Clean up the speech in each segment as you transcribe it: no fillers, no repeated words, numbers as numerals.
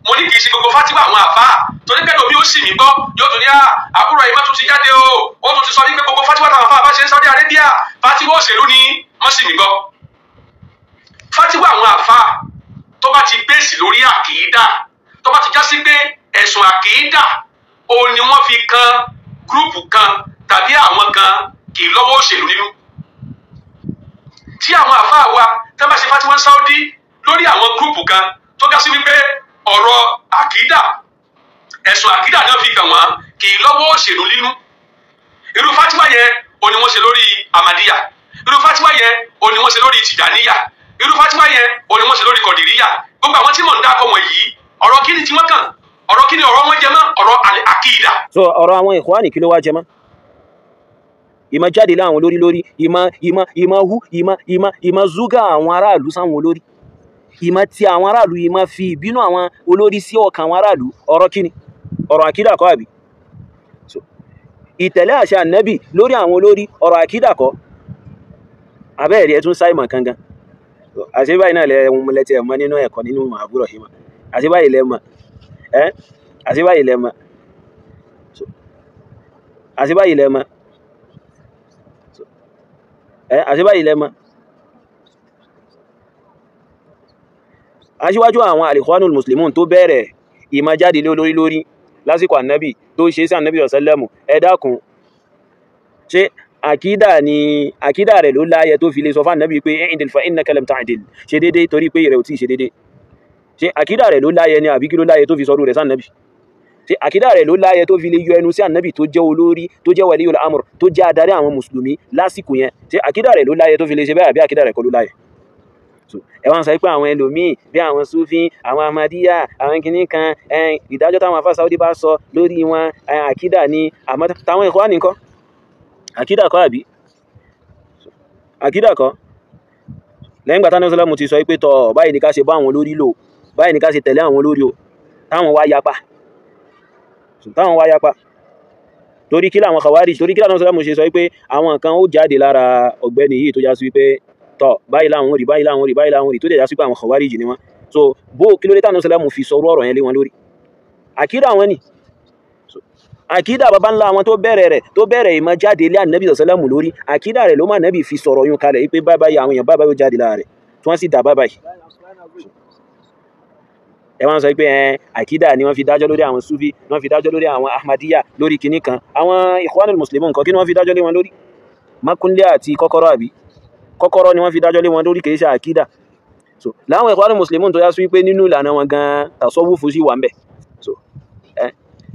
mo ní kì í ṣe gbogbo fatiwa àwọn àfáà torí pé lómi ó sì mí gbọ́ yóò tún ní àbúrò ìmọ̀ tún ti jáde ó tún ti sọ wípé gbogbo fatiwa táwọn àfáà bá ṣe ń Saudi Arabia fatiwa òṣèlú ni wọ́n sì mí gbọ́. Fatiwa àwọn àfáà tó bá ti bẹ́ẹ̀sì lórí àkìídà tó bá ti já sí pé ẹ̀sùn àkìídà òun ni wọ́n fi kan gúrùpù kan tàbí àwọn kan kì í lọ́wọ́ òṣèlú nínú. Tí àwọn àfáà wa tó bá ṣe fatiwa Saudi lórí àwọn gúrùpù kan tó já sí wípé ọ̀rọ̀ àkìídà ẹ̀sùn àkìídà náà fi kàn wọ́n kì í lọ́wọ́ òṣèlú nínú. Irú fatiwa yẹn òun ni wọ́n ṣe lórí Ahmadiyya, irú fatiwa yẹn òun ni wọ́n ṣe lórí Tijaniya, irú fatiwa yẹn òun ni wọ́n ṣe lórí Kọ̀dìríyà. Gbogbo àwọn tí mò ń dákọ̀ wọ̀nyí ọ̀rọ̀ kí ni tí wọ́n kàn, ọ̀rọ̀ kí ni ọ̀rọ̀ wọn jẹ mọ́, ọ̀rọ̀ àkìídà. So ọ̀rọ̀ àwọn Ikhwani kí ló wá jẹ mọ́? Ìmọ̀ jáde láwọn olórí lórí, ìmọ̀ zúgà àwọn aráàlú sáwọn olórí, ìmọ̀ tí àwọn aráàlú, ìmọ̀ fi ìbínú àwọn olórí sí ọkàn àwọn aráàlú, ọ̀rọ̀ kí ni? Ọ̀rọ̀ àkídà kọ́ àbí? So ìtẹ̀lé àṣẹ Ànábì lórí àwọn olórí, ọ̀rọ̀ àkídà kọ́? Abẹ́ẹ̀rí ẹ tún sáìmọ̀ kankan. Àṣẹ báyìí náà lẹ́tí ẹ̀mọ́ nínú ẹ̀kọ́ nínú àbúrò ìmọ̀. Àṣẹ báyìí lẹ́mọ̀. Àṣẹ báyìí lẹ́mọ̀. Àṣẹ báyìí lẹ́mọ̀. Àṣẹ báyìí lẹ́mọ̀. Aṣíwájú àwọn al-Ikhwanul Muslimun tó bẹ̀rẹ̀ ìmọ̀ jáde lórí lórí lásìkò Ànábì tó ṣe sí Ànábì sallallahu ẹ dákun ṣé àkídà rẹ̀ ló láyẹ tó fi lè sọ fún Ànábì pé i'dil fa innaka lam ta'dil, ṣe dédé torí pé rẹ̀ ò tí ṣe dédé? Ṣé àkídà rẹ̀ ló láyẹ ni àbí kí ló láyẹ tó fi sọrú rẹ̀ sí Ànábì? Ṣé àkídà rẹ̀ ló láyẹ tó fi lè yọ ẹnu sí Ànábì tó jẹ́ olórí, tó jẹ́ waliyul amr, tó jẹ́ adarí àwọn mùsùlùmí lásìkò yẹn? Ṣé àkídà rẹ̀ ló láyẹ tó fi lè ṣe bẹ́ẹ̀ àbí àkídà rẹ̀ kọ́ ló láyẹ? Ẹ wá ń sọ pé àwọn ẹlòmíì bí àwọn Sufi, àwọn Ahmadiyya, àwọn kìíní kan ìdájọ́ táwọn afá Saudi bá sọ lórí wọn àkídà ni, àmọ́ táwọn Ikhwani ńkọ́? Àkídà kọ́ àbí? Àkídà kọ́? Lẹ́yìn gbà tánà sọ́lá mo ti sọ pé tọ́ báyìí ní ká ṣe bá àwọn olórí lò, báyìí ní ká ṣe tẹ̀lé àwọn olórí o, táwọn wá yapa torí kí láwọn Khawarij, torí kí láwọn sọ́lá mo ṣe sọ pé àwọn kan ó jáde lára ọ̀gbẹ́ni yìí tó já sí pé tọ́ báyìí láwọn rí tó dẹ̀ já sí pé àwọn Khawarij ni wọ́n. So bó kí ló dé tánà sọ́lá mo fi sọ ọ̀rọ̀ yẹn lé wọn lórí? Àkídà wọn ni, àkídà bàbá ńlá àwọn tó bẹ̀rẹ̀ ìmọ̀ jáde lé Ànábì sallallahu alaihi wasallam lórí, àkídà rẹ̀ ló máa Ànábì fi sọ̀rọ̀ yún kalẹ̀ wípé báyìí àwọn èèyàn báyìí ó jáde lára rẹ̀ tí wọ́n sì dà báyìí. Ẹ wá ń sọ pé àkídà ni wọ́n fi dájọ́ lórí àwọn Sufi, wọ́n fi dájọ́ lórí àwọn Ahmadiyya lórí kìíní kan, àwọn Ikhwanul Muslimun nǹkan kí ni wọ́n fi dájọ́ lé wọn lórí? Mákúnlé àti kọ́kọ́rọ́ àbí? Kọ́kọ́rọ́ ni wọ́n fi dájọ́ lé wọn lórí, kìí ṣe àkídà. So láwọn Ikhwanul Muslimun tó yá sí pé nínú ìlànà wọn gan tasawwufu sí wà ń bẹ̀. So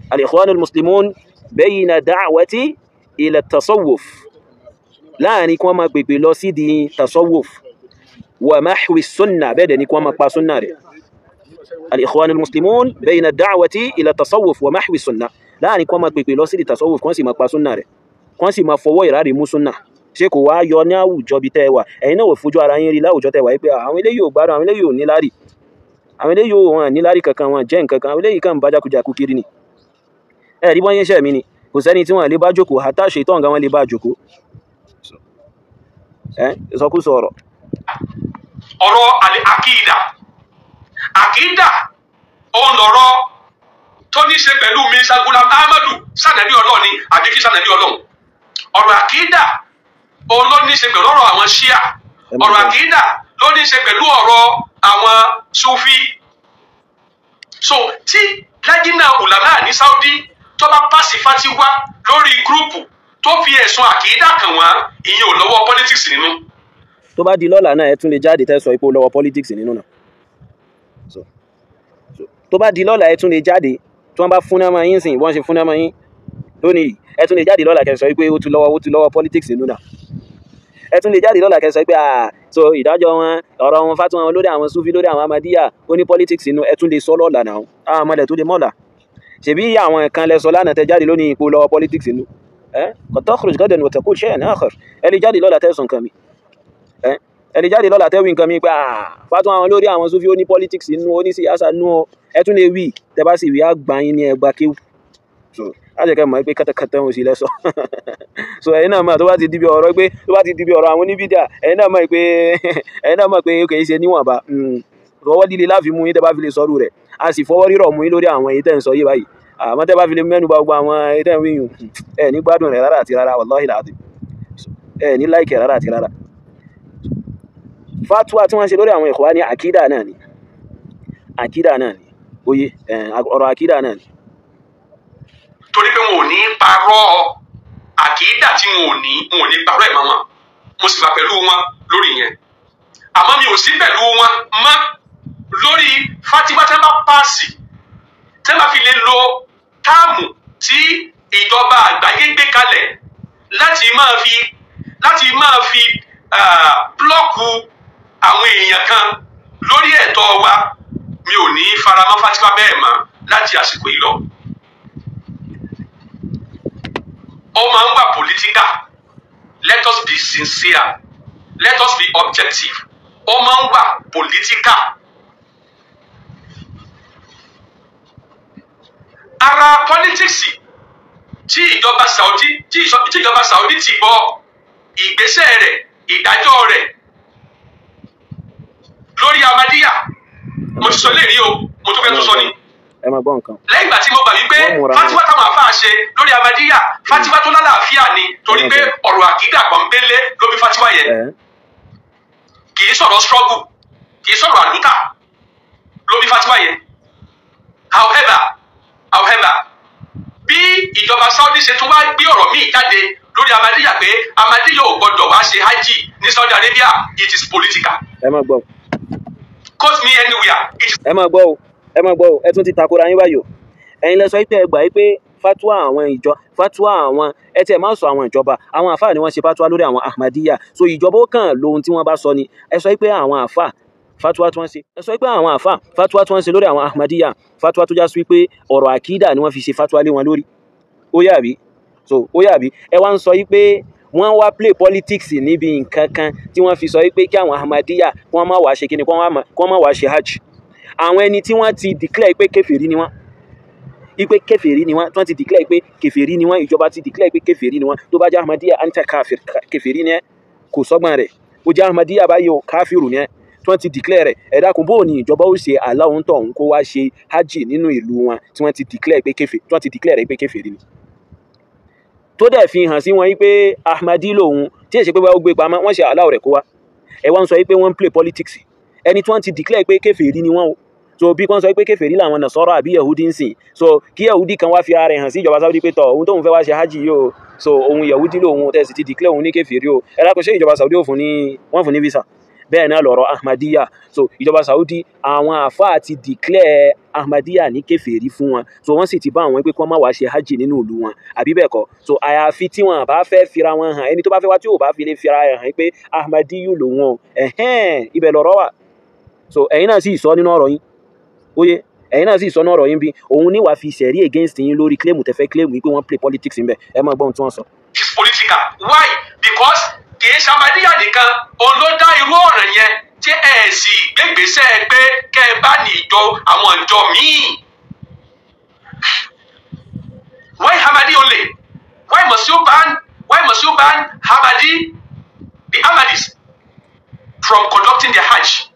al-Ikhwanul Muslimun bayna da'wati ila tasawwuf, láàrin kí wọ́n máa pèpè lọ sí di tasawwuf wa mahwi sunna, bẹ́ẹ̀ dẹ̀ ni kí wọ́n máa pa sunna rẹ̀. Al-Ikhwanul Muslimun bayna da'wati ila tasawwuf wa mahwi sunna, láàrin kí wọ́n máa pèpè lọ sí di tasawwuf kí wọ́n sì máa pa sunna rẹ̀, kí wọ́n sì máa fọwọ́ ìrárí mú sunna. Ṣé kò wá yọ ní àwùjọ bí tẹ́ wà? Ẹ̀yin náà wò fojú ara yín rí láwùjọ tẹ́ wà pé àwọn eléyìí ò gbádùn, àwọn eléyìí ò níláárí, àwọn eléyìí ò níláárí kankan, wọn jẹ́ nǹkan kan, àwọn eléyìí kan bá jákujàku kiri ni. Rí bọ́n yẹn ṣẹ́ mi ni, kò sẹ́ni tí wọ́n lè bá jókòó, hátà ṣètọ́ ǹgan wọn lè bá jókòó. Ìsọkúsọ ọ̀rọ̀. Ọ̀rọ̀ àkídà òun lọ̀rọ̀ tó ní ṣe pẹ̀lú Mirza Ghulam Ahmadu sànàbí Ọlọ́run ni àbí kí sànàbí Ọlọ́run. Ọ̀rọ̀ àkídà òun ló ní ṣe pẹ̀lú ọ̀rọ̀ àwọn Shia, ọ̀rọ̀ àkídà ló ní ṣe pẹ̀lú ọ̀rọ̀ àwọn Sufi. So tí lájínà ulama ní Saudi tó bá pàṣẹ fatiwa lórí gúrùpù tó fi ẹ̀sùn àkídà kàn wọ́n, ìyẹn ò lọ́wọ́ politics nínú. Tó bá di lọ́la náà ẹ tún lè jáde tẹ́ sọ ipò lọ́wọ́ politics nínú náà. Tó bá di lọ́la ẹ tún lè jáde tí wọ́n bá fúnná mọ́ yín sìn wọ́n ṣe fúnná mọ́ yín lónìí, ẹ tún lè jáde lọ́la kẹ́ sọ pé ó tún lọ́wọ́ politics nínú náà. Ẹ tún lè jáde lọ́la kẹ́ sọ pé so ìdájọ́ wọn, ọ̀rọ̀ wọn, fatuwa wọn lórí àwọn Sufi, lórí àwọn Ahmadiyya ó ní politics nínú, ẹ tún lè sọ lọ́la náà. Àmọ́lẹ̀ tó lè mọ́la ṣebí àwọn kan lẹ sọ lánàá tẹ jáde lónìí ipò lọ́wọ́ politics nínú. Qad takhruj gadan wa taqul shay'an akhar. Ẹ lè jáde lọ́la tẹ́ sọ nǹkan mi. Ẹ lè jáde lọ́la tẹ́ wí nǹkan mi pé fatuwa wọn lórí àwọn Sufi ó ní politics nínú, ó ní siyasa nínú o. Ẹ tún lè wí, tẹ bá sì wí àgbà yín ní ẹgbà kéwù. So ajẹ́kẹ́ mọ̀ pé kátàkátà wọn sì lẹ́sọ. So ẹ̀yin náà mọ̀ tó bá ti dibi ọ̀rọ̀ pé tó bá ti dibi ọ̀rọ̀ àwọn oníbídà, ẹ̀yin náà mọ̀ pé kì í ṣe níwọ̀nba. Ọwọ́ líle láfi mú yín tẹ́ bá fi lè sọ̀rọ̀ rẹ̀. a sì fọwọ́ rírọ̀ mú yín lórí àwọn èyí tẹ́ ń sọ yìí báyìí àmọ́ tẹ́ bá fi lè mẹ́nu bà gbogbo àwọn èyí tẹ́ ń wíyùn ẹ̀ ní gbádùn rẹ̀ rárá àti rárá wallahi alazim ẹ̀ ní láìkẹ̀ rárá àti rárá. Fatwa tí wọ́n ṣe lórí àwọn ikhwan ní àkídà náà ni oye ọ̀rọ̀ àkídà náà ni. torí pé wọn ò ní parọ́ àkídà tí wọn ò ní parọ́ ẹ̀ mọ́ wọn mo sì wà pẹ̀lú wọn lórí yẹn àmọ́ mi ò sí pẹ̀lú wọn mọ́ lórí fatiwa tẹ́ bá pàṣì tẹ́ bá fi lè lo táàmù tí ìjọba àgbáyé gbé kalẹ̀ láti máa fi blọ́ọ̀kù àwọn èèyàn kan lórí ẹ̀tọ́ wa mi ò ní faramọ́ fatiwa bẹ́ẹ̀ mọ́ láti àsìkò yìí lọ. Ó máa ń wà political. Let us be sincere. Let us be objective. Ó máa ń wà political. Ara politics tí ìjọba Saudi ti bọ ìgbésẹ̀ rẹ̀ ìdájọ́ rẹ̀ lórí Ahmadiyya mo ti sọ lérí o mo tún fẹ́ tún sọ ni. ẹ máa gbọ́ nǹkan. lẹ́yìn ìgbà tí mo gbà wípé fatiwa táwọn àfáà ṣe lórí Ahmadiyya fatiwa tó lálàáfíà ni torí pé ọ̀rọ̀ àkídà pọ́nbélé ló bí fatiwa yẹn kì í sọ̀rọ̀ struggle kì í sọ̀rọ̀ àlùtà ló bí fatiwa yẹn. However bí ìjọba Saudi ṣe tún wá gbé ọ̀rọ̀ míì jáde lórí Ahmadiyya pé Ahmadiyya ò gbọdọ̀ wá ṣe hajj ní Saudi Arabia it is political. ẹ máa gbọ́. Quote me anywhere. ẹ máa gbọ́ o ẹ tún ti takora yín báyìí o ẹ̀yin lẹ sọ pé ẹ gbà pé fatwa àwọn ẹ tiẹ̀ máa sọ àwọn ìjọba àwọn àfáà ni wọ́n ṣe fatwa lórí àwọn Ahmadiyya so ìjọba ó kàn lóhun tí wọ́n bá sọ ni ẹ sọ pé àwọn àfáà fatwa tí wọ́n ṣe ẹ sọ pé àwọn àfáà fatwa tí wọ́n ṣe lórí àwọn Ahmadiyya fatwa tó já sí pé ọ̀rọ̀ àkídà ni wọ́n fi ṣe fatwa lé wọn lórí ó yà bí ẹ wá ń sọ pé wọ́n wá play politics níbi nǹkan kan tí wọ́n fi sọ pé kí àwọn Ahmadiyya kí wọ́n má wá ṣe kíni kí wọ́n má wá ṣe hajj àwọn ẹni tí wọ́n ti declare pé kèfèrí ni wọ́n tí wọ́n ti declare pé kèfèrí ni wọ́n ìjọba ti declare pé kèfèrí ni wọ́n tó bá jẹ́ Ahmadiyya anta kafir kèfèrí ni ẹ́ kò sọ́gbọ́n rẹ̀ ó jẹ́ Ahmadiyya báyìí o káfíìrù ni ẹ́ tí wọ́n ti declare rẹ̀ ẹ dákun bóò ni ìjọba ó ṣe aláwọn tó ń kó wá ṣe hajj nínú ìlú wọn tí wọ́n ti declare pé kèfèrí ni tó dẹ̀ fi hàn sí wọn pé Ahmadi lòun tí èsì pé wọ́n gbé pamọ́ wọ́n ṣe aláwọ̀ rẹ̀ kó wá ẹ wá ń sọ pé wọ́n ń play politics ẹni tí wọ́n ti declare pé kèfèrí ni wọ́n o so bí wọ́n sọ pé kèfèrí làwọn Nasara àbí Yahudi ń sìn so kí Yahudi kan wá fi ara rẹ̀ hàn sí ìjọba Saudi pé tọ̀ ohun tóun fẹ́ wá ṣe hajj yìí o so ohun Yahudi lòun tẹ̀sí ti declare òun ní kèfèrí o ẹ dákun ṣé ìjọba Saudi wọ́n fún ní visa bẹ́ẹ̀ náà lọ̀rọ̀ Ahmadiyya so ìjọba Saudi àwọn àfáà ti declare Ahmadiyya ní kèfèrí fún wọn so wọ́n sì ti bá àwọn pé kí wọ́n má wá ṣe hajj nínú ìlú wọn àbí bẹ́ẹ̀ kọ́ so àyàfi tí wọ́n bá fẹ́ fira wọn hàn ẹni tó bá fẹ́ wá tí ò bá fi lè fira hàn pé Ahmadiyyu lòun o ibẹ̀ lọ̀rọ̀ wà so ẹ̀yin náà sì sọ nínú ọ̀rọ̀ yín oye ẹ̀yin náà sì sọ nínú ọ̀rọ̀ yín bí òun ní wàá fi ṣẹ̀rí against yín lórí claim tẹ́fẹ́ claim wípé wọ́n play politics ń bẹ̀ ẹ máa gbọ́ ohun tí wọ́n sọ. It's political. Why? Because kì í ṣe Ahmadiyya nìkan òun ló dá irú ọ̀ràn yẹn tí ẹ sì gbégbèsè pé kẹ́ ẹ bá ní àwọn ìjọ míì. Why Ahmadi only? Why must you ban the Ahmadis from conducting their hajj?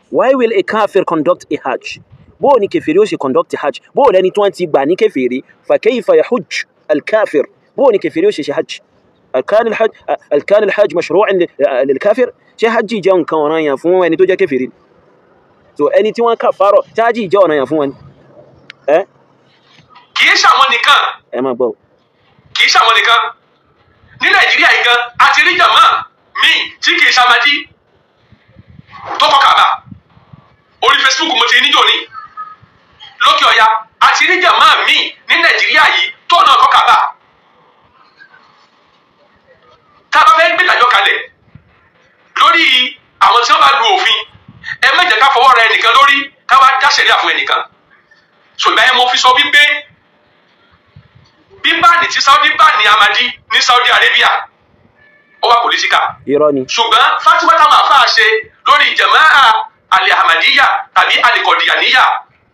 Why will a kafir conduct a hajj? bó ni kèfèrí ó ṣe conduct hajj bó lẹni tí wọ́n ti gbà ní kèfèrí fa kayfa yahujj al-kafir bó ni kèfèrí ó ṣe hajj كان الحج مشروعا للكافر ṣé hajj jẹ́ nǹkan ọ̀ranyàn fún ẹni tó jẹ́ kèfèrí so ẹni tí wọ́n kàfàrọ̀ ṣé hajj jẹ́ ọ̀ranyàn fún wọn kì í ṣàwọn nìkan ẹ máa gbọ́ kì í ṣàwọn nìkan ní Nàìjíríà yìí gan àti rí jàmá míì tí kì í ṣàmàdí tó kọ́ Kaaba orí Facebook mo ti níjò ní lókè Ọya àti rí jàmá míì ní Nàìjíríà yìí tó náà kọ́ Kaaba tá a bá fẹ́ gbé ìdájọ́ kalẹ̀ lórí àwọn tí wọ́n bá lu òfin ẹ má jẹ́ ká fọwọ́ ra ẹnìkan lórí ká wá dá ṣẹ̀ríà fún ẹnìkan ṣùgbọ́n ẹ mo fi sọ wípé bí báàní tí Saudi báàní Ahmadi ní Saudi Arabia ó wà pòlítíkà irọ́ ni ṣùgbọ́n fatiwa táwọn àfáà ṣe lórí Jama'a al-Ahmadiyya tàbí al-Qadiyaniyya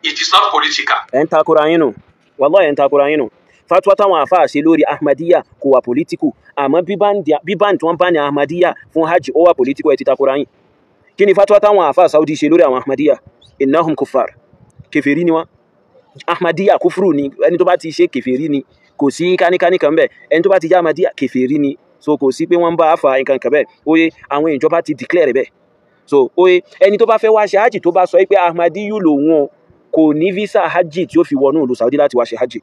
it is not political. ẹ̀ ń takora yín nù wallahi ẹ̀ ń takora yín nù fatwa táwọn àfáà ṣe lórí Ahmadiyya kò wà political àmọ́ bíbáǹtì wọ́n bá ní Ahmadiyya fún hajj ó wà political ẹ̀ ti takora yín kí ni fatwa táwọn àfáà Saudi ṣe lórí àwọn Ahmadiyya innahum kuffar kèfèrí ni wọ́n. Ahmadiyya kúfúrù ni, ẹni tó bá ti ṣe kèfèrí ni, kò sí káníkání kan bẹ́ẹ̀. Ẹni tó bá ti jẹ́ Ahmadiyya kèfèrí ni, so kò sí pé wọ́n bá fa nǹkan kan bẹ́ẹ̀. Oye àwọn ìjọba ti declare bẹ́ẹ̀. So oye ẹni tó bá fẹ́ wá ṣe hajj tó bá sọ pé Ahmadiyyu lòun o, kò ní visa hajj tí ó fi wọnú ìlú Saudi láti wá ṣe hajj.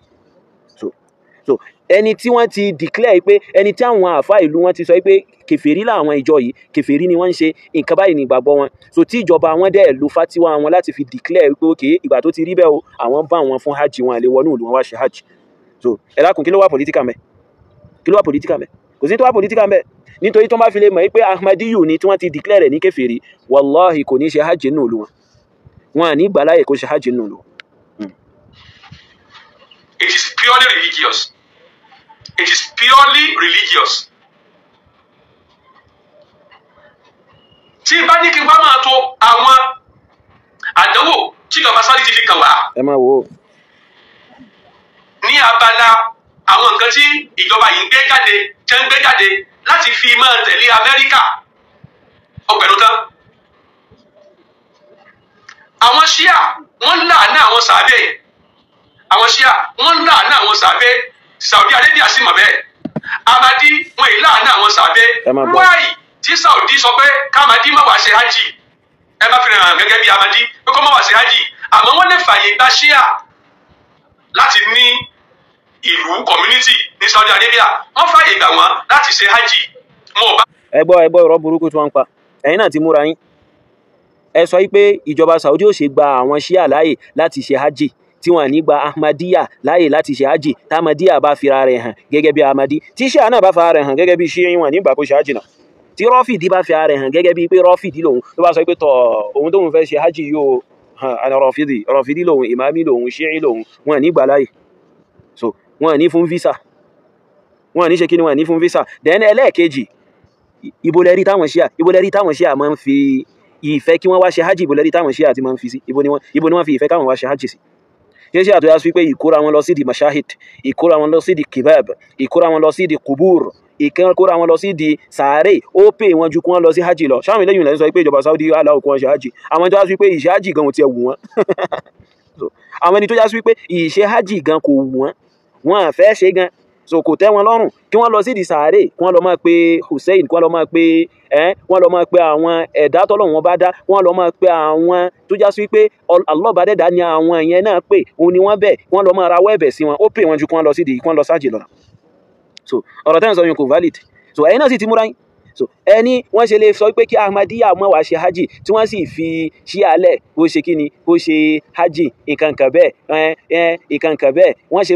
So ẹni tí wọ́n ti declare pé ẹni tí àwọn àfáà ìlú wọn ti sọ pé kèfèrí làwọn ìjọ yìí, kèfèrí ni wọ́n ń ṣe nǹkan báyìí ní ìgbàgbọ́ wọn. So tí ìjọba wọn dẹ̀ lu fatiwa wọn láti fi declare pé okay ìgbà tó ti rí bẹ́ẹ̀ o, àwọn bá wọn fún hajj wọn lè wọnú ìlú wọn wá ṣe hajj. So ẹ dákun kí ló wà political mẹ́? Kí ló wà political mẹ́? Kò sí tó wà political mẹ́. Nítorí tó bá fi lè mọ̀ pé Ahmadiyyu ni tí wọ́n ti declare ní kèfèrí, wallahi kò ní ṣe hajj nínú ìlú wọn. Wọn à ní gbà láyè kó ṣe hajj nínú ìlú. It is purely religious. It is purely religious. Tí bá ní kí n bá máa tó àwọn àdánwò tí ìjọba Saudi ti fi kàn wá. Ẹ máa wò ó. Ní abala àwọn nǹkan tí ìjọba yìí ń gbé jáde, tẹ́ ń gbé jáde láti fi máa tẹ̀lé Amẹ́ríkà ọgbẹ̀rún tán. Àwọn Ṣíà wọ́n láàánú àwọn sàábẹ̀. Àwọn Ṣíà wọ́n láàánú àwọn sàábẹ̀. Saudi Arabia sì mọ̀ bẹ́ẹ̀. Ahmadi wọn ì láàánú àwọn sàábẹ̀. Wáyì tí Saudi sọ pé káàmadi má wá ṣe hajj. Ẹ má fi hàn gẹ́gẹ́ bí Ahmadi pé kó má wá ṣe hajj. Àmọ́ wọ́n lè fààyè gba Ṣíà láti ní ìlú community ní Saudi Arabia. Wọ́n fààyè gbà wọ́n láti ṣe hajj. Ẹ gbọ́ ọ̀rọ̀ burúkú tí wọ́n ń pa. Ẹ̀yin náà ti múra yín. Ẹ sọ pé ìjọba Saudi ò ṣe gba àwọn Ṣíà láàyè láti ṣe hajj, tí wọ́n ní gba Ahmadiyya láàyè láti ṣe hajj, tí Ahmadiyya bá fira rẹ̀ hàn gẹ́gẹ́ bí Ahmadi, tí Ṣíà náà bá fira rẹ̀ hàn gẹ́gẹ́ bí Ṣíì, wọ́n ní gbà kó ṣe hajj náà. Tí Rọ́fìdí bá fira rẹ̀ hàn gẹ́gẹ́ bí pé Rọ́fìdí lòun, tó bá sọ pé tọ̀ òun tóun fẹ́ ṣe hajj yóò àná Rọ́fìdí lòun, Ìmáàmì lòun, Ṣíì lòun, wọ́n ní gbà láàyè. So wọ́n ní fún visa. Wọ́n ní ṣe kí ni wọ́n ní fún visa. Then ẹlẹ́ẹ̀kejì, ibo lẹ rí táwọn Ṣíà máa ń fi ìfẹ́ kí wọ́n wá ṣe hajj, ibo lẹ rí táwọn Ṣíà ti máa ń fi sí, ibo ni wọ́n fi ìfẹ́ káwọn wá ṣe hajj sí. Ṣé Ṣíà tó yá sí pé ìkóra wọn lọ sí di mashahid, ìkóra wọn lọ sí di kibab, ìkóra wọn lọ sí di kubur, ìkóra wọn lọ sí di sàárè, ó pè wọn ju kí wọ́n lọ sí hajj lọ. Ṣáwọn eléyìí lẹ́yìn sọ pé ìjọba Saudi aláwọ̀ kí wọ́n ṣe hajj, àwọn tó yá sí pé ìṣe hajj gan ò tiẹ̀ wù wọ́n. Àwọn ẹni tó yá sí pé ìṣe hajj gan kò wù wọ́n, wọ́n à fẹ́ ṣe gan, so kò tẹ́ wọn lọ́rùn kí wọ́n lọ sí di sàárè, kí wọ́n lọ máa pe Hussein, kí wọ́n lọ máa pe wọ́n lọ máa pe àwọn ẹ̀dá tọ́lọ́run bá dá, wọ́n lọ máa pe àwọn tó já sí pé Allah bá dẹ́dá ni àwọn ìyẹn náà pé òun ni wọ́n bẹ̀, wọ́n lọ máa rawọ́ ẹ̀bẹ̀ sí wọn, ó pè wọn ju kí wọ́n lọ sí di kí wọ́n lọ sáàjì lọ. So ọ̀rọ̀ tẹ́ ń sọ yẹn kò valid. So ẹ̀yin náà sì ti múra yín. So ẹni wọ́n ṣe lè sọ pé kí Ahmadiyya má wá ṣe hajj, tí wọ́n sì fi Ṣíà lẹ̀ bó ṣe kíni bó ṣe hajj nǹkan kan bẹ́ẹ̀ nǹkan kan bẹ́ẹ̀, wọ́n ṣe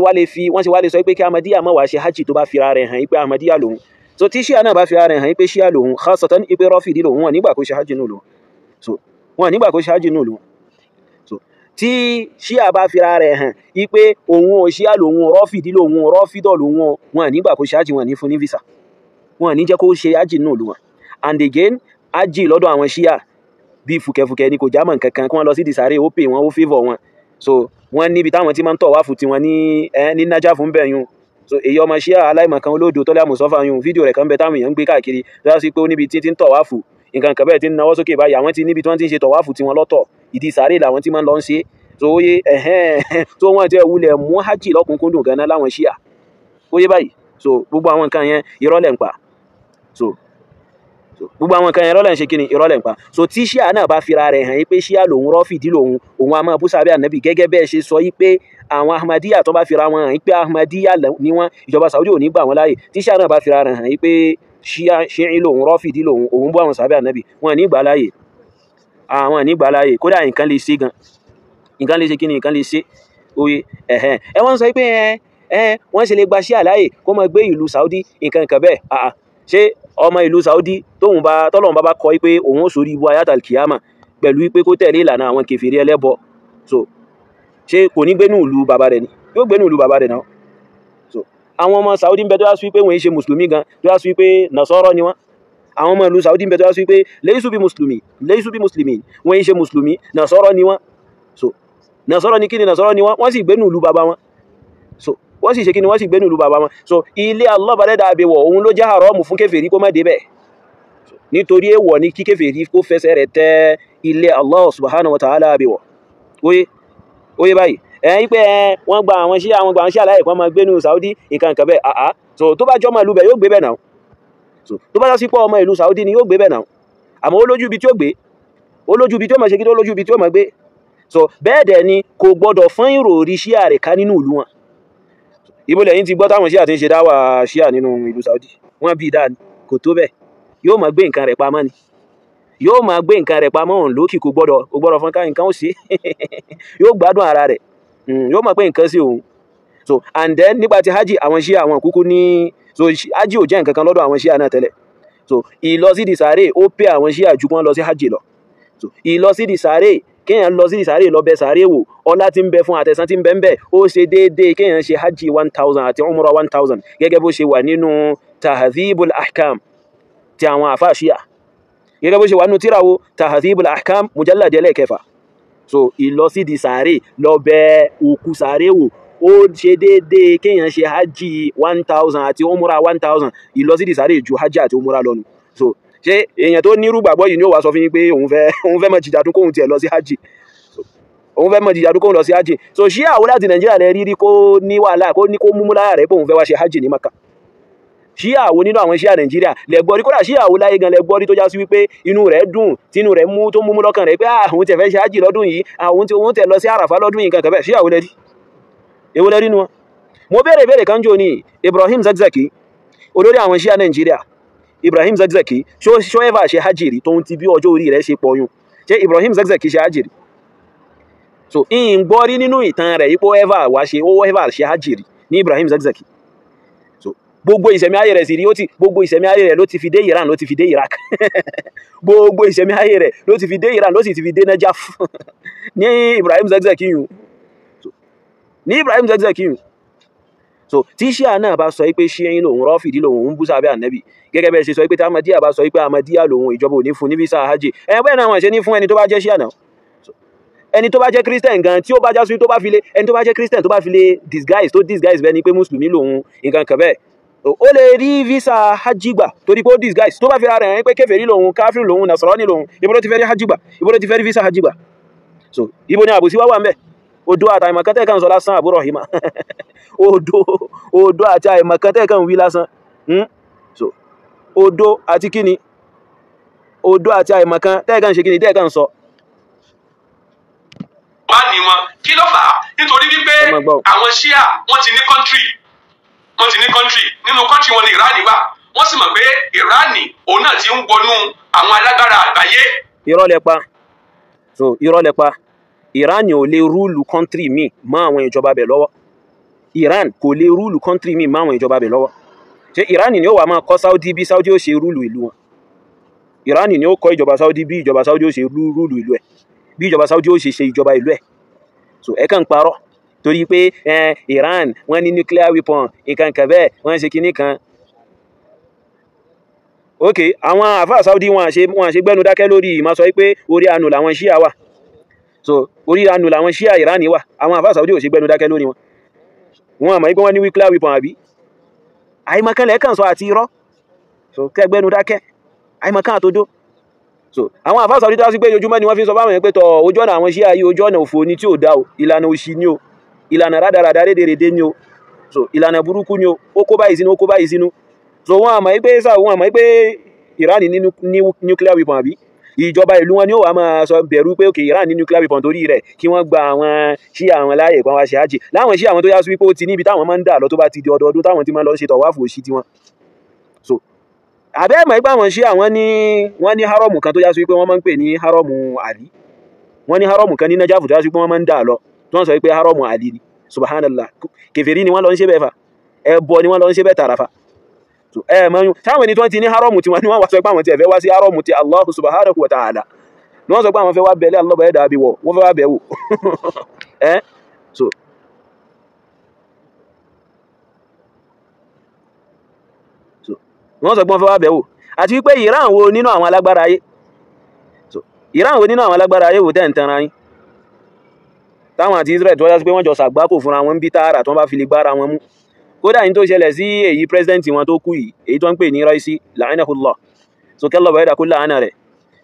wá lè sọ pé kí Ahmadiyya má wá ṣe hajj tó bá fira rẹ̀ hàn pé Ahmadiyya lòun. So tí Ṣíà náà bá fira rẹ̀ hàn pé Ṣíà lòun, khasatan pé Rọ́fìdí lòun, wọ́n nígbà kó ṣe hajj nù lòun. So wọ́n nígbà kó ṣe hajj nù lòun. So tí Ṣíà bá fira rẹ̀ hàn pé òun ò Ṣíà lòun, Rọ́fìdí lòun, Rọ́fìdọ̀ lòun, wọ́n nígbà kó ṣe hajj, wọ́n ní fún ní visa. Wọ́n ní jẹ́ kó ṣe hajj nínú ìlú wọn. And again hajj lọ́dọ̀ àwọn Ṣíà bí fùkẹ̀fùkẹ̀ ni kò jámọ́ nǹkan kan, kí wọ́n lọ sí di sàárè, ó pè wọ́n, ó favour wọn. So wọ́n níbi táwọn tí máa ń tọ̀ wá fún tiwọn ní Najaf ń bẹ̀ yún. So èyí ọmọ Ṣíà aláìmọ̀kan olódo Tọ́lá Mùsọ́fà yún, fídíò rẹ̀ kan bẹ táwọn èèyàn ń gbé káàkiri tó yá sí pé ó níbi tí ń tọ̀ wá fún nǹkan kan bẹ́ẹ̀ tí ń nawọ́ sókè báyìí, àwọn tí níbi tí wọ́n ti ń ṣe tọ̀ wá fún tiwọn lọ́tọ̀, ìdí sàárè làwọn tí máa ń lọ ń ṣe. So ó yé tó wọ́n ti wulẹ̀ mú hajj lọ́kùnkúndùn gan-an láwọn Ṣíà, ó yé báyìí. So gbogbo àwọn nǹkan yẹn irọ́ lẹ̀ ń pa. So gbogbo àwọn kan ìrọ́lẹ̀ ń ṣe kíni ìrọ́lẹ̀ ń pa. So tí Ṣíà náà bá fira rẹ̀ hàn pé Ṣíà lòun, Rọ́fìdí lòun, òun a máa bú sábẹ́ ànábì, gẹ́gẹ́ bẹ́ẹ̀ ṣe sọ yí pé àwọn Ahmadiyya tó bá fira wọn hàn pé Ahmadiyya ni wọ́n, ìjọba Saudi ò ní gbà wọ́n láàyè. Tí Ṣíà náà bá fira rẹ̀ hàn pé Ṣíì lòun, Rọ́fìdí lòun, òun bú àwọn sábẹ́ ànábì, wọn ní gbà láàyè. Àwọn ní gbà láàyè, kódà nǹkan lè ṣe gan, nǹkan lè ṣe kíni, nǹkan lè ṣe. Oye wọ́n sọ pé wọ́n ṣe lè gba Ṣíà láàyè kó máa gbé ìlú Saudi nǹkan kan bẹ́ẹ̀. Ṣé ọmọ ìlú Saudi tọ́lọ́run bá kọ́ pé òun ó sórí ibu ayat al-kiyama pẹ̀lú pé kó tẹ̀lé ìlànà àwọn kèfèrí ẹlẹ́bọ, so ṣé kò ní gbénú ìlú bàbá rẹ̀ ni? Yóò gbénú ìlú bàbá rẹ̀ náà. So àwọn ọmọ Saudi ń bẹ tó yá sí pé wọ́n ń ṣe mùsùlùmí gan, tó yá sí pé Nasara ni wọ́n. Àwọn ọmọ ìlú Saudi ń bẹ tó yá sí pé laysu bi muslimin, wọ́n ń ṣe mùsùlùmí, Nasara ni wọ́n. So Nasara ni kí ni Nasara ni wọ́n sì gbénú ìlú bàbá wọn. So wọ́n sì ṣe kí ni wọ́n sì gbénú ìlú bàbá wọn. So ilé Allah bá dẹ́dà àbẹ̀wọ̀ òun ló jẹ́ haramu fún kèfèrí kó má débẹ̀. Nítorí èèwọ̀ ni kí kèfèrí kó fẹsẹ̀ rẹ̀ tẹ ilé Allah subhanahu wa ta'ala àbẹ̀wọ̀. Oye ó yé báyìí pé wọ́n gba àwọn ṣíà láyè kan máa gbé ní Saudi nǹkan kan bẹ́ẹ̀ àá so tó bá jọ ọmọ ìlú bẹ̀ yóò gbé bẹ̀ náà so tó bá jọ sí pọ̀ ọmọ ìlú Saudi ni yóò gbé bẹ̀ náà àmọ́ ó lójú ibi tí ó gbé ó lójú ibi tí ó máa ṣe kí ló lójú ibi tí ó máa gbé so bẹ́ẹ̀ dẹ̀ ni kò gbọ́dọ̀ fọ́n ìròrí ṣíà rẹ̀ ká nínú ìlú wọn ibo lẹ́yìn ti gbọ́ táwọn ṣíà ti ń ṣe dáwà ṣíà nínú ìlú Saudi wọ́n bí dáa ni kò tó bẹ́ẹ̀ yóò máa gbé nǹkan rẹ̀ pamọ́ ni yóò máa gbé nǹkan rẹ̀ pamọ́ òun lókì kò gbọ́dọ̀ fọ́n ká nǹkan ó ṣe yóò gbádùn ara rẹ̀ yóò máa gbé nǹkan sí òun so and then nígbà tí hajj àwọn ṣíà àwọn kúkú ní so hajj ò jẹ́ nǹkan kan lọ́dọ̀ àwọn ṣíà náà tẹ́lẹ̀ so ìlọsídìí sàárè ó pé àwọn ṣíà ju wọ́n lọ sí hajj lọ so ìlọsídìí sàárè kéèyàn lọ sídìí sàárè lọ bẹ̀ sàárè wò ọlá tí ń bẹ fún àtẹ̀sán tí ń bẹ ń bẹ ó ṣe déédéé kéèyàn ṣe hajj 1000 àti umrah 1000 gẹ́gẹ́ bó ṣe wà nínú tahdhibul ahkam ti àwọn àfáà ṣíà gẹ́gẹ́ bó ṣe wà nínú tíráwó tahdhibul ahkam mujallad ẹlẹ́kẹfà so ìlọsídìí sàárè lọ bẹ̀ òkú sàárè wò ó ṣe déédéé kéèyàn ṣe hajj 1000 àti umrah 1000 ìlọsídìí sàárè ju hajj àti umrah lọ nù so ṣé èèyàn tó nírú gbàgbọ́ yìí ni ó wá sọ fún yín pé òun fẹ́ mọ̀ jìjàdún kóhun tiẹ̀ lọ sí hajj òun fẹ́ mọ̀ jìjàdún kóhun lọ sí hajj so ṣíà wo láti Nàìjíríà lẹ rí kó ní wàhálà kó ní kó múmú láyà rẹ̀ pé òun fẹ́ wá ṣe hajj ní Maka ṣíà wo nínú àwọn ṣíà Nàìjíríà lẹ gbọ́ rí kódà ṣíà wo láyé gan lẹ gbọ́ rí tó já sí wípé inú rẹ̀ dùn tínú rẹ̀ mú tó múmú lọ́kàn rẹ̀ pé àwọn tẹ̀ fẹ́ ṣe hajj lọ́dún yìí àwọn tí òun tẹ̀ lọ sí Àràfá lọ́dún yìí kankan bẹ́ẹ̀ ṣíà wo lẹ rí èwo lẹ rí nu wọn mo béèrè kan jò ní Ibrahim Zakzaki olórí àwọn ṣíà Nàìjíríà Ibrahim Zakzaki ṣó ẹ́fà ṣe hajjiri tó ń ti bí ọjọ́ orí rẹ̀ ṣe pọ̀yún ṣe Ibrahim Zakzaki ṣe hajjiri so in gbọ́rí nínú ìtàn rẹ̀ ipò ẹ́fà ṣe hajjiri ní Ibrahim Zakzaki so gbogbo ìṣẹ̀mí ayé rẹ̀ sì rí gbogbo ìṣẹ̀mí ayé rẹ̀ ló ti fi dé Iran ló ti fi dé Iraq gbogbo ìṣẹ̀mí ayé rẹ̀ ló ti fi dé Iran ló sì ti fi dé Najaf ní Ibrahim Zakzaki yùn so tí ṣíà náà bá sọ pé ṣíyìn lòun rọ́fìdí lòun ń bú sábẹ́ ànẹ́bì gẹ́gẹ́ bẹ́ẹ̀ ṣe sọ pé tí Ahmadiyya bá sọ pé Ahmadiyya lòun ìjọba ò ní fún ní visa hajj bẹ́ẹ̀ náà wọ́n ṣe ní fún ẹni tó bá jẹ́ ṣíà náà ẹni tó bá jẹ́ Christian gan tí ó bá jásí tó bá fi lé ẹni tó bá jẹ́ Christian tó bá fi lé disguise bẹ́ẹ̀ ni pé mùsùlùmí lòun nǹkan kan bẹ́ẹ̀ ó lè rí visa hajj gbà torí pé ó disguise tó bá fi ra rẹ̀ pé kèfèrí lòun káfíìn lòun nasarani lòun ibo ló ti fẹ́ rí hajj gbà ibo ló ti fẹ́ rí visa hajj gbà so ibo ni àbùsí wá wà ń bẹ̀ odò àtàìmọ̀ kan tẹ́ẹ̀kan sọ lásán àbúrò hima odò àti àìmọ̀ kan tẹ́ẹ̀kan wí lásán so odò àti kíni odò àti àìmọ̀ kan tẹ́ẹ̀kan ṣe kíni tẹ́ẹ̀kan sọ. wá ní wọn kí ló fà á nítorí wípé àwọn ṣíà wọ́n ti ní kọ́ńtírì nínú kọ́ńtírì wọn ní ìránì wà wọ́n sì mọ̀ pé ìránì òun náà ti ń wọnú àwọn alágbára àgbáyé. irọ́ lẹ pa Iran ò lè rúlù kọ́ntírì míì mọ́ àwọn ìjọba bẹ̀ lọ́wọ́ Iran kò lè rúlù kọ́ntírì míì mọ́ àwọn ìjọba bẹ̀ lọ́wọ́ ṣé Iran ni ó wà máa kọ́ Saudi bí Saudi ó ṣe rúlù ìlú wọn Iran ni ó kọ́ ìjọba Saudi bí ìjọba Saudi ó ṣe rúlù ìlú ẹ̀ bí ìjọba Saudi ó ṣe ìjọba ìlú ẹ̀ so ẹ kàn parọ́ torí pé Iran wọ́n ní nuclear weapon nǹkan kan bẹ́ẹ̀ wọ́n ṣe kinní kan ok àwọn àfáà Saudi wọn àṣe gbẹ́nu dákẹ́ lórí ìmọ̀ sọ pé orí àánú làwọn ṣíà wà so orí àánú làwọn ṣíà Iran wà àwọn àfáà Saudi ò ṣe gbẹ́nu dákẹ́ lórí wọn àmọ́ pé wọ́n ní nuclear weapon àbí àìmọ̀kan lẹ́ẹ̀kan sọ àti irọ́ so kẹgbẹ́nu dákẹ́ àìmọ̀kan àtòjó so àwọn àfáà Saudi tó wá sí pé ojúmọ́ ni wọ́n fi sọ fáwọn yẹn pé tọ ojú ọ̀nà àwọn ṣíà yìí ojú ọ̀nà òfò ni tí ò dá o ìlànà òṣì ni o ìlànà rádaràdà rédèrèdè ni o so ìlànà burúkú ni o ó kó báyìí sínú so wọ́n àmọ́ pé Iran ní nuclear weapon àbí ìjọba ìlú wọn ni ó wà máa sọ bẹ̀rù pé òkè Iran ní nuclear weapon torí rẹ̀ kí wọ́n gba àwọn ṣíà àwọn láàyè kan wá ṣe hajj láwọn ṣíà àwọn tó yá sí wípé ó ti níbi táwọn máa ń dà lọ tó bá ti di ọdọọdún táwọn ti máa lọ ṣe tọ̀wáfù òṣì tiwọn so àbẹ́ẹ̀mọ̀ ipá wọn ṣíà wọ́n ní hárọ̀mù kan tó yá sí wípé wọ́n máa ń pè ní hárọ̀mù àlí wọ́n ní hárọ̀mù kan ní Najafu tó yá sí wípé wọ́n máa ń dà lọ tó wọ́n sọ wípé hárọ̀mù àlí ni subhanallah kèfèrí ni wọ́n lọ ń ṣe bẹ́ẹ̀ fa ẹbọ ni wọ́n lọ ń ṣe bẹ́ẹ̀ tààràfà so mọ́yún táwọn ẹni tó ti ní hárọ̀mù tiwọn ni wọ́n wá sọ pé àwọn ti ẹ̀fẹ́ wá sí hárọ̀mù ti Allah subhanahu wa ta'ala ni wọ́n sọ pé àwọn fẹ́ wá bẹ̀lẹ́ Allah bẹ̀ẹ́ dàbí wọ̀ wọ́n fẹ́ wá bẹ̀ẹ́ wò so wọ́n sọ pé wọ́n fẹ́ wá bẹ̀ẹ́ wò àti wípé Iran wo nínú àwọn alágbára ayé so Iran wo nínú àwọn alágbára ayé wò tẹ́ ń tanra yín táwọn àti Israel tó wáyá sí pé wọ́n jọ sàgbákò fúnra wọn bí tààrà tó wọ́n bá fi lè gbára wọn mú kódà yín tó ṣẹlẹ̀ sí èyí president wọn tó kú yìí èyí tó ń pè ní Raisi la'anahullah so kẹ́lọ́ bẹ̀ẹ́ dàkú láàánà rẹ̀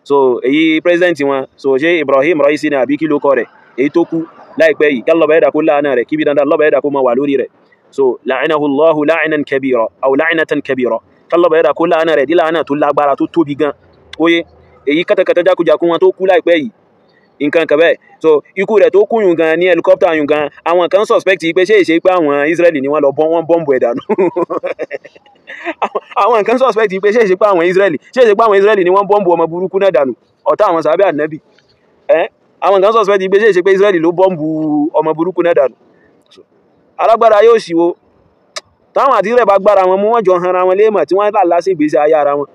so èyí president wọn so ṣé Ibrahim Raisi ni àbí kí ló kọ rẹ̀ èyí tó kú láìpẹ́ yìí kálọ̀ bẹ́ẹ̀ dà kó láàánà rẹ̀ kíbi dandan lọ́bẹ̀ẹ́ dà kó máa wà lórí rẹ̀ so la'anahu Allahu la'nan kabira aw la'natan kabira kálọ̀ bẹ́ẹ̀ dà kó láàánà rẹ̀ dí láàánà tó lágbára tó tóbi gan oye èyí kátàkátà jákujàku wọn tó kú láìpẹ́ yìí nǹkan kan bẹ́ẹ̀ so ikú rẹ̀ tó kú yùn gan ní helicopter yùn gan àwọn kan suspect pé ṣé ìṣe pé àwọn Israeli ni wọ́n lọ bọ́ǹbù ẹ̀ dànù àwọn kan suspect pé ṣé ìṣe pé àwọn Israeli ni wọ́n bọ́ǹbù ọmọ burúkú náà dànù ọ̀tá àwọn sàbẹ̀ ànábì àwọn kan suspect pé ṣé ìṣe pé Israeli ló bọ́ǹbù ọmọ burúkú náà dànù alágbára yóò sì wo táwọn àti rẹ̀ bá gbára wọn mú wọn jọ hanra wọn léèmọ̀ tí wọ́n là sí ìgbésí ayé ara wọn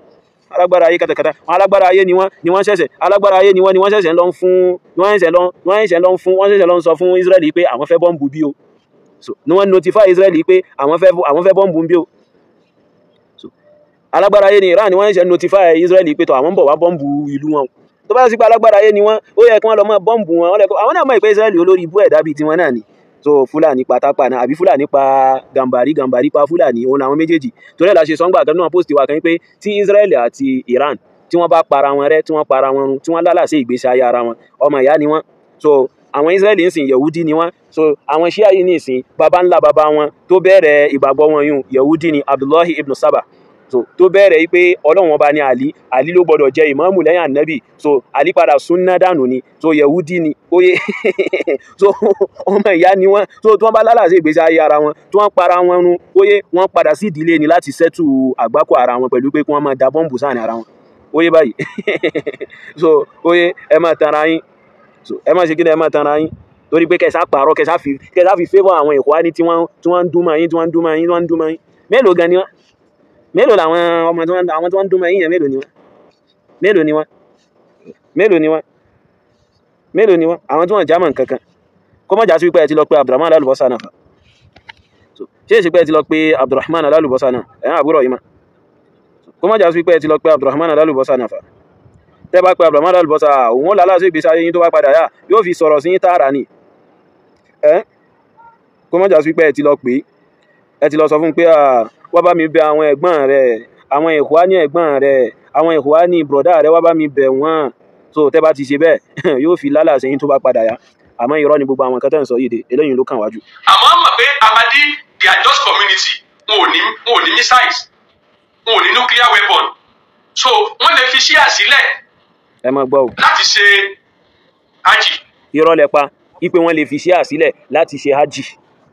alágbára ayé katakata wọn alágbára ayé ni wọ́n ṣẹ̀ṣẹ̀ alágbára ayé ni wọ́n ṣẹ̀ṣẹ̀ lọ ń sọ fún Israeli pé àwọn fẹ́ bọ́ǹbù bí o so ni wọ́n notify Israeli pé àwọn fẹ́ bọ́ǹbù bí o so alágbára ayé ni Iran ni wọ́n ṣẹ̀ṣẹ̀ notify Israeli pé tó àwọn ń bọ̀ wá bọ́ǹbù ìlú wọn tó bá sì pé alágbára ayé ni wọ́n ó yẹ kí wọ́n lọ mọ́ bọ́ǹbù wọn àwọn náà mọ̀ ìpé Israeli olórí ibú ẹ̀dá bíi tiwọn náà ni so Fúlàní pa tápà náà àbí Fúlàní pa Gàmbàrí pa Fúlàní òun àwọn méjèèjì torí ẹ̀ la ṣe sọ́ngbà kan náà post wa kan pé tí Israeli àti Iran tí wọ́n bá para wọn rẹ́ tí wọ́n para wọn run tí wọ́n lálà sí ìgbésí ayé ara wọn ọmọ ìyá ni wọ́n so àwọn Israeli ń sìn Yehudi ni wọ́n so àwọn Shia yìí ní ìsìn baba ńlá baba wọn tó bẹ̀rẹ̀ ìgbàgbọ́ wọn yùn Yehudi ni Abdullahi ibn Saba so tó bẹ̀rẹ̀ pé Ọlọ́run ọba ni Ali ló gbọdọ̀ jẹ́ ìmáàmù lẹ́yìn ànábì so Ali padà súnná dànù ni so Yehudi ni oye so ọmọ ìyá ni wọ́n so tí wọ́n bá lálàsí ìgbésí ayé ara wọn tí wọ́n para wọn run oye wọ́n padà sí ìdílé ni láti sẹ́tù àgbákò ara wọn pẹ̀lú pé kí wọ́n máa da bọ́ǹbù sáàrin ara wọn oye báyìí so oye ẹ máa tanra yín so ẹ máa ṣe kí ni ẹ máa tanra yín torí pé kẹsà pààrọ̀ kẹsà fi favour àwọn Ikhwani tí wọ́n ń dúnmọ̀ yín mélòó gan ni wọ́n mélòó làwọn ọmọ tí wọ́n ń dúnmọ̀ yín yẹn mélòó ni wọ́n àwọn tí wọ́n jámọ̀ kankan kó mọ̀ já sí wípé ẹ ti lọ pé Abdurrahman Al-Alubọ́sà náà ṣé èsì pé ẹ ti lọ pé Abdurrahman Al-Alubọ́sà náà ẹ̀yàn àbúrò yìí mà kó mọ̀ já sí wípé ẹ ti lọ pé Abdurrahman Al-Alubọ́sà náà fà tẹ́ bá pé Abdurrahman Al-Alubọ́sà òun ó lálá sí ìgbésí ayé yín tó bá padà yá yóò fi sọ̀rọ̀ sí yín tààrà ni kó mọ̀ já sí wípé ẹ ti lọ pé ẹ ti lọ sọ fún pé wá bá mi bẹ̀ àwọn ẹ̀gbọ́n rẹ̀ àwọn Ikhwani ẹ̀gbọ́n rẹ̀ àwọn Ikhwani bùrọ̀dá rẹ̀ wá bá mi bẹ̀ wọ́n so tẹ́ bá ti ṣe bẹ́ẹ̀ yóò fi lálà sẹ́yìn tó bá padà yá àmọ́ irọ́ ni gbogbo àwọn nǹkan tẹ́ ń sọ yìí dé eléyìí ló kàn wájú. àmọ́ mọ̀ pé Ahmadi they are just community wọn ò ní missiles wọn ò ní nuclear weapon so wọ́n lè fi Shia sílẹ̀. ẹ máa gbọ́ o. láti ṣe hajj. irọ́ lẹ pa ipe wọ́n lè fi Shia sílẹ̀ láti ṣe hajj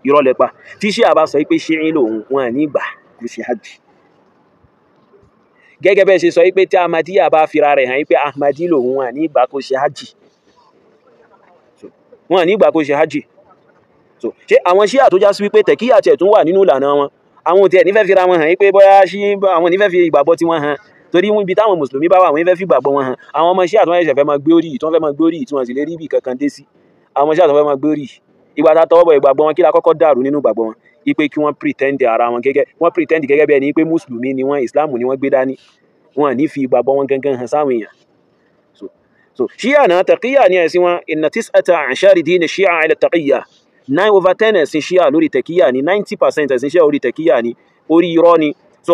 irọ́ lẹ pa tí Shia bá sọ pé Shi'i lòun wọn à ní ìgbà kò ṣe hajj gẹ́gẹ́ bẹ́ẹ̀ ṣe sọ pé tí Ahmadiyya bá fira rẹ̀ hàn pé Ahmadi lòun wọn à ní ìgbà kò ṣe hajj wọn à ní ìgbà kò ṣe hajj so ṣé àwọn Shia tó já sí wípé tẹ̀kíyà tiẹ̀ tún wà nínú ìlànà wọn àwọn ò tiẹ̀ nífẹ̀ẹ́ fira wọn hàn pé bóyá àwọn nífẹ̀ẹ́ fi ìgbàgbọ́ tí wọ́n hàn torí ibi táwọn mùsùlùmí bá wà àwọn nífẹ̀ẹ́ fi ìgbàgbọ́ wọn hàn àwọn ọmọ Shia tó wọ́n fẹ́ máa gbé orí tí wọ́n sì lè rí ibì kankan dé sí àwọn Shia tó fẹ́ máa gbé orí ìgbà tá tọwọ́ bọ̀ ìgbàgbọ́ wọn kí la kọ́kọ́ dàrú nínú ìgbàgbọ́ wọn ipe kí wọ́n pretend gẹ́gẹ́ bí ẹni pé mùsùlùmí ni wọ́n Islam ni wọ́n gbé dání wọn ní fi ìgbàgbọ́ wọn gangan hàn sáwọn èèyàn so Shia náà taqiyya ní ẹ̀sìn wọn inna 19 din Shia ala taqiyya 9/10 ẹ̀sìn Shia lórí taqiyya ní 90% ẹ̀sìn Shia orí taqiyya ní orí irọ́ ni so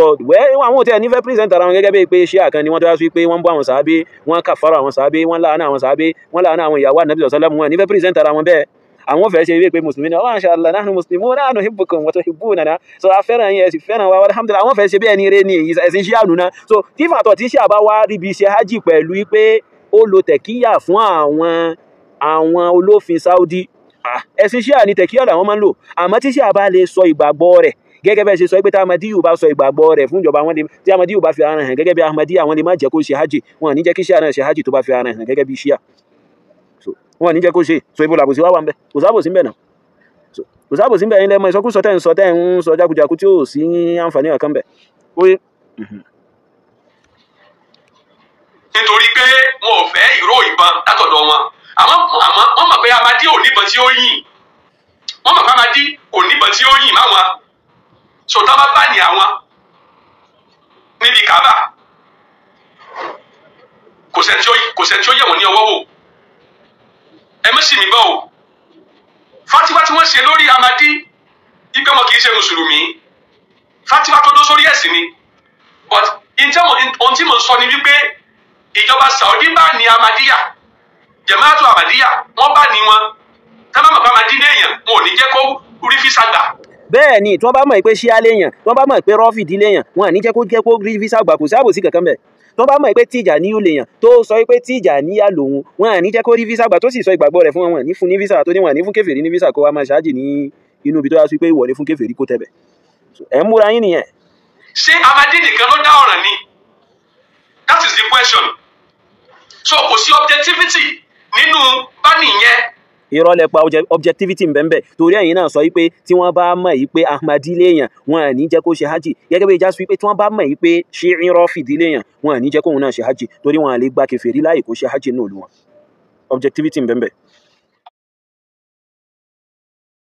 àwọn òtẹ́ nífẹ̀ẹ́ present ara wọn gẹ́gẹ́ bí pé Shia kan ni wọ́n tó wá sí pé wọ́n bọ́ àwọn sàábé wọ́n kàfàrà àwọn sàábé wọ́n láàánà àwọn sàábé wọ́n láàánà àwọn ìyàwó Ànábì sallallahu alaihi wasallam wọn nífẹ̀ẹ́ present ara wọn bẹ́ẹ̀ àwọn fẹ́ ṣe wípé mùsùlùmí náà wọ́n ṣàlá nahnu muslimuna nuhibbukum wa tuhibbunana so afẹ́ràn yẹn sì fẹ́ràn wa alhamdulillah àwọn fẹ́ ṣe bí ẹni rẹ̀ ní ẹ̀sìn Shia nù náà so tí fàtọ̀ tí Shia bá wá ríbi ṣe hajj pẹ̀lú pé ó lo tẹ̀kíyà fún àwọn olófin Saudi ẹ̀sìn Shia ní tẹ̀kíyà làwọn máa ń lò àmọ́ tí Shia bá lè sọ ìgbàgbọ́ rẹ̀ gẹ́gẹ́ bẹ́ẹ̀ ṣe sọ pé tí Ahmadiyya bá sọ ìgbàgbọ́ rẹ̀ fún ìjọba wọn tí Ahmadiyya bá fi ara hàn gẹ́gẹ́ bí Ahmadiyya àwọn lè má jẹ́ kó ṣe hajj wọn ní jẹ́ kí Shia náà ṣe hajj tó bá fi ara hàn gẹ́gẹ́ bí Shia wọn ní jẹ́ kó ṣe so ibo làbòsí wá wà ń bẹ kò sábòsí ń bẹ náà kò sábòsí ń bẹ yín lẹ́mọ ìsọkúsọ tẹ́ ń sọ jákujàku tí ó sí àǹfààní ọ̀kan bẹ̀ oye. nítorí pé wọn ò fẹ́ ìró ìbọn látọ̀dọ̀ wọn àmọ́ wọ́n mọ̀ pé Ahmadi ò níbọn tí ó yìn wọ́n mọ̀ pé Ahmadi ò níbọn tí ó yìn máwọn so tá bá bá ní àwọn níbi Kaaba kò sẹ́ni tí ó yẹ̀ wọ́n ní ọwọ́ wò ẹ mọ̀ sí mi bọ́ o fatiwa tí wọ́n ṣe lórí Ahmadi ipe wọn kì í ṣe mùsùlùmí fatiwa tó dó sórí ẹ̀sìn ni but ohun tí mo sọ ni wípé ìjọba Saudi bá ní Ahmadiyya Jama'atu Ahmadiyya wọ́n bá ní wọn tábà mọ̀ pé Ahmadi léèyàn wọn ò ní jẹ́ kó rí físà gbà. bẹ́ẹ̀ ni tí wọ́n bá mọ̀ pé ṣíà léèyàn tí wọ́n bá mọ̀ pé rọ́fìdí léèyàn wọn à ní jẹ́ kó rí físà gbà kò sí àbòsí kankan bẹ́ẹ̀ tí wọ́n bá mọ̀ pé Tìjàníyù léèyàn tó sọ pé Tìjàníyà lòun wọn à ní jẹ́ kó rí físà gbà tó sì sọ ìgbàgbọ́ rẹ̀ fún wọn ní fún ní físà tó ní wọn ní fún kèfèrí ní físà kó wá máa ṣáájì ní inú ibi tó yá sí pé ìwọlé fún kèfèrí kó tẹ̀bẹ̀ ẹ̀ ń múra yín nìyẹn. ṣé Ahmadi nìkan ló dá ọ̀ràn ni? That is the question. So kò sí objectivity nínú báni yẹn. irọ́ lẹ pa objectivity mbẹ́mbẹ́ torí ẹ̀yin náà sọ yìí pé tí wọ́n bá mọ̀ yìí pé Ahmadi léèyàn wọn à ní jẹ́ kó ṣe hajj gẹ́gẹ́ bí ìjà sọ pé tí wọ́n bá mọ̀ yìí pé Ṣíì Rọ́fìdí léèyàn wọn à ní jẹ́ kóun náà ṣe hajj torí wọn à lè gba kèfèrí láàyè kó ṣe hajj náà lù wọn objectivity mbẹ́mbẹ́.